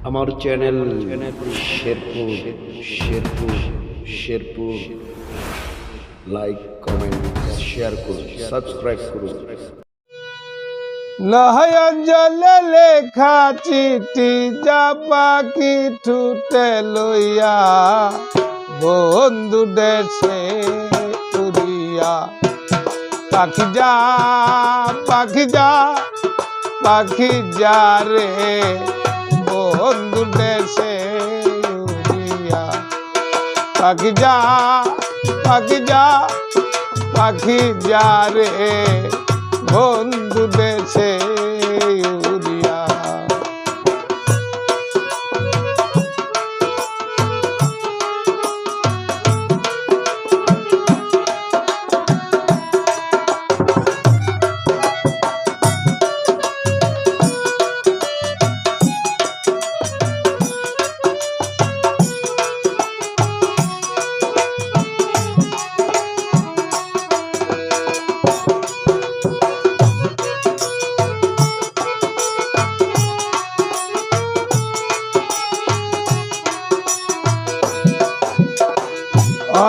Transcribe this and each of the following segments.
আমার channel Sherpur Sherpur Sherpur like comment share করুন subscribe করুন। নয়ন জলে লেখা চিঠি যা পাখি ঠুটে লইয়া বন্ধু দেশে উড়িয়া। পাখি যা পাখি যা পাখি যা রে বন্ধু দেশে উড়িয়া। পাখি যা পাখি যা পাখি যা রে বন্ধু দেশে উড়িয়া।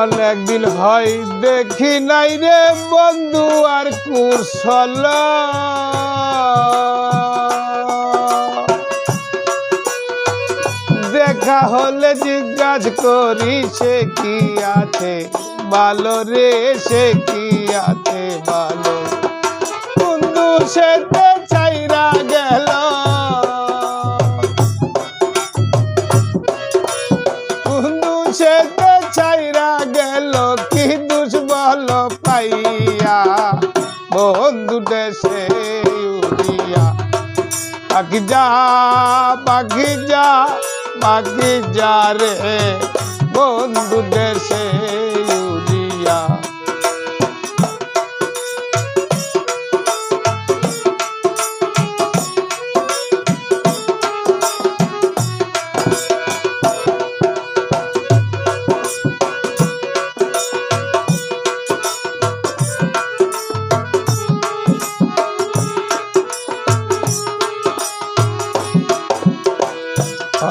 অনেকদিন হয় দেখি নাই রে বন্ধু আর কুশল। দেখা হলে জিজ্ঞাসা করি সে কি আছে ভালো রে, সে কি আছে ভালো। বন্ধু সেতে চাইরা গেল, বন্ধু সেতে চাইরা গেল কি দুষ বল পাইয়া বন্ধু দেশে উড়িয়া। পাখি যা পাখি যা পাখি যা রে বন্ধু দেশে উড়িয়া।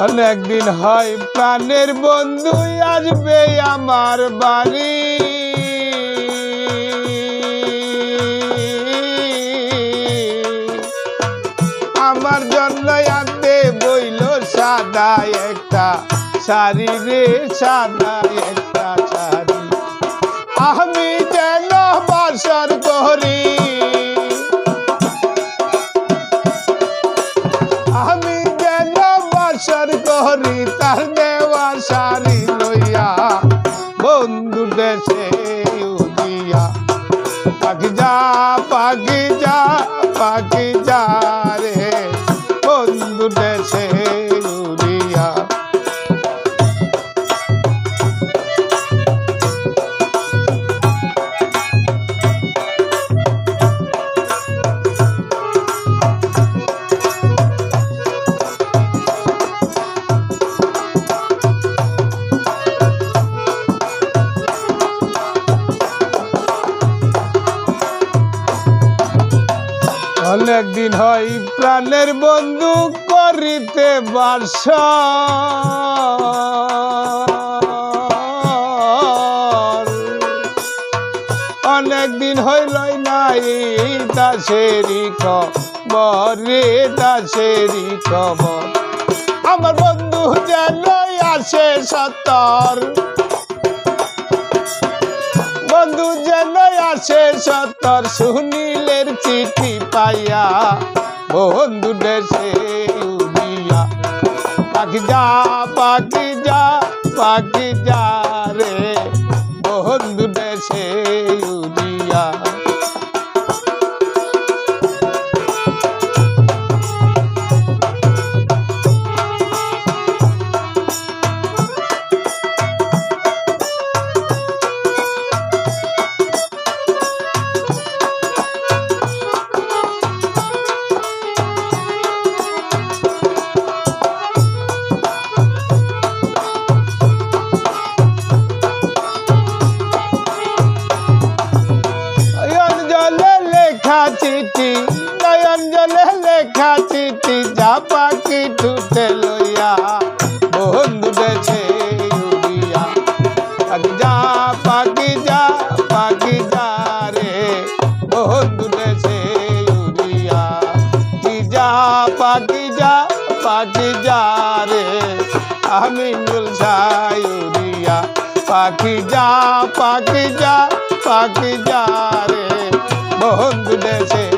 অনেকদিন হয় প্রাণের বন্ধু আসবে আমার বাড়ি। আমার জন্য আনতে বইল সাদা একটা শাড়ি রে, সাদা একটা শাড়ি। আমি যেন বাসর করি, আমি যেন বাসর করি তার দেওয়া শাড়ি লইয়া বন্ধু দেশে উড়িয়া। পাখি যা পাখি যা পাখি যা রে বন্ধু দেশে উড়িয়া। অনেকদিন হয় প্রাণের বন্ধু করিতে বাস। অনেকদিন হইল নাই দাসেরই খবর রে, দাসেরই খবর। আমার বন্ধু যেন আসে সত্তর, বন্ধু যেন আসে সত্তর সুনীলের চিঠি পাইয়া বন্ধু দেশে উড়িয়া। পাখি যা পাখি যা পাখি যা রে বন্ধু দেশে উড়িয়া। চিঠি নয়ন জলে লেখা চিঠি যা পাখি ঠুটে লইয়া। পাইয়া বন্ধু দেশে উড়িয়া পাখি যা রে বন্ধু দেশে উড়িয়া পাখি যা রে আমি নুলসাই উড়িয়া পাখি যা রে বন্ধু দেশে